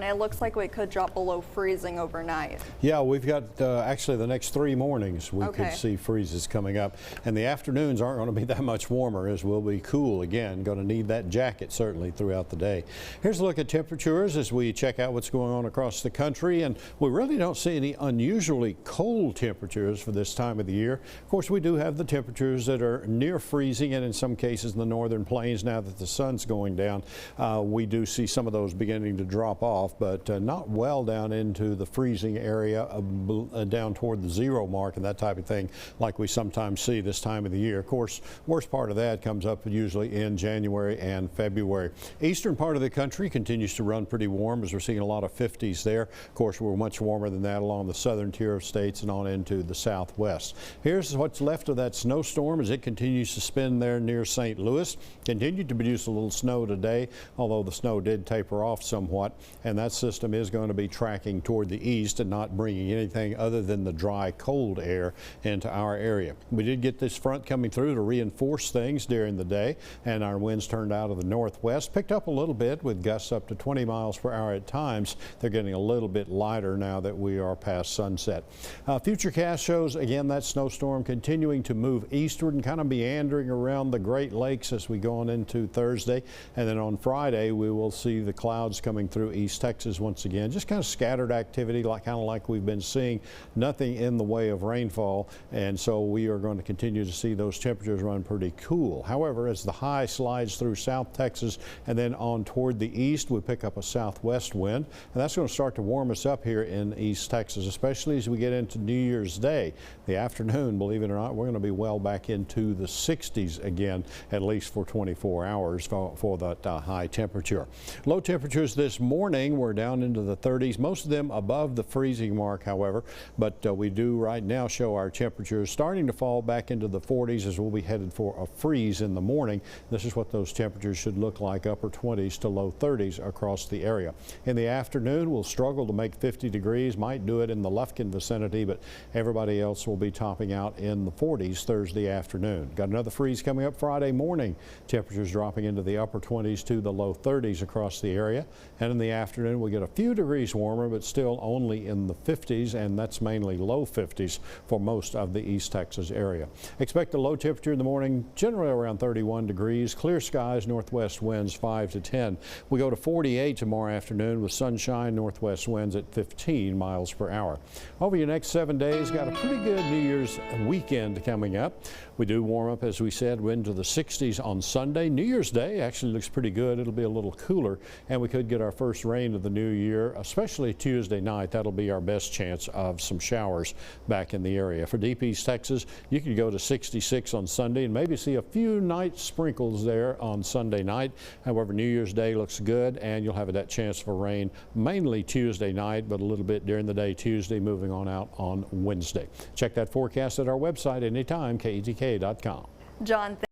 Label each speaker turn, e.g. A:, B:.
A: it looks like we could drop below freezing overnight.
B: Yeah, we've got actually the next 3 mornings we
A: Okay.
B: could see freezes coming up. And the afternoons aren't going to be that much warmer, as we'll be cool again. Going to need that jacket certainly throughout the day. Here's a look at temperatures as we check out what's going on across the country. And we really don't see any unusually cold temperatures for this time of the year. Of course, we do have the temperatures that are near freezing, and in some cases in the northern plains, now that the sun's going down, we do see some of those beginning to drop off, but not well down into the freezing area down toward the 0 mark and that type of thing like we sometimes see this time of the year. Of course, worst part of that comes up usually in January and February. Eastern part of the country continues to run pretty warm as we're seeing a lot of 50s there. Of course, we're much warmer than that along the southern tier of states and on into the southwest. Here's what's left of that snowstorm as it continues to spin there near St. Louis. Continued to produce a little snow today, although the snow did taper off somewhat, and that system is going to be tracking toward the east and not bringing anything other than the dry, cold air into our area. We did get this front coming through to reinforce things during the day, and our winds turned out of the northwest, picked up a little bit with gusts up to 20 miles per hour at times. They're getting a little bit lighter now that we are past sunset. Futurecast shows again that snowstorm continuing to move eastward and kind of meandering around the Great Lakes as we go on into Thursday, and then on Friday we will see the clouds coming through East Texas once again. Just kind of scattered activity, kind of like we've been seeing. Nothing in the way of rainfall, and so we are going to continue to see those temperatures run pretty cool. However, as the high slides through South Texas and then on toward the east, we pick up a southwest wind, and that's going to start to warm us up here in East Texas, especially as we get into New Year's Day. The afternoon, believe it or not, we're going to be well back into the 60s again, at least for 24 hours for that high temperature. Low temperatures this morning were down into the 30s, most of them above the freezing mark, however, but we do right now show our temperatures starting to fall back into the 40s as we'll be headed for a freeze in the morning. This is what those temperatures should look like, upper 20s to low 30s across the area. In the afternoon, we'll struggle to make 50 degrees, might do it in the Lufkin vicinity, but everybody else will be topping out in the 40s Thursday afternoon. Got another freeze coming up Friday morning. Temperatures dropping into the upper 20s to the low 30s across the area. And in the afternoon, we'll get a few degrees warmer, but still only in the 50s, and that's mainly low 50s for most of the East Texas area. Expect a low temperature in the morning, generally around 31 degrees. Clear skies, northwest winds 5 to 10. We go to 48 tomorrow afternoon with sunshine, northwest winds at 15 miles per hour. Over your next 7 days, got a pretty good New Year's weekend coming up. We do warm up, as we said, into the 60s on Sunday. New Year's Day actually looks pretty good. It'll be a little cooler, and we could get our first rain of the new year, especially Tuesday night. That'll be our best chance of some showers back in the area. For Deep East Texas, you could go to 66 on Sunday and maybe see a few night sprinkles there on Sunday night. However, New Year's Day looks good, and you'll have that chance for rain mainly Tuesday night, but a little bit during the day Tuesday, moving on out on Wednesday. Check that forecast at our website anytime, KETK.com.
A: John,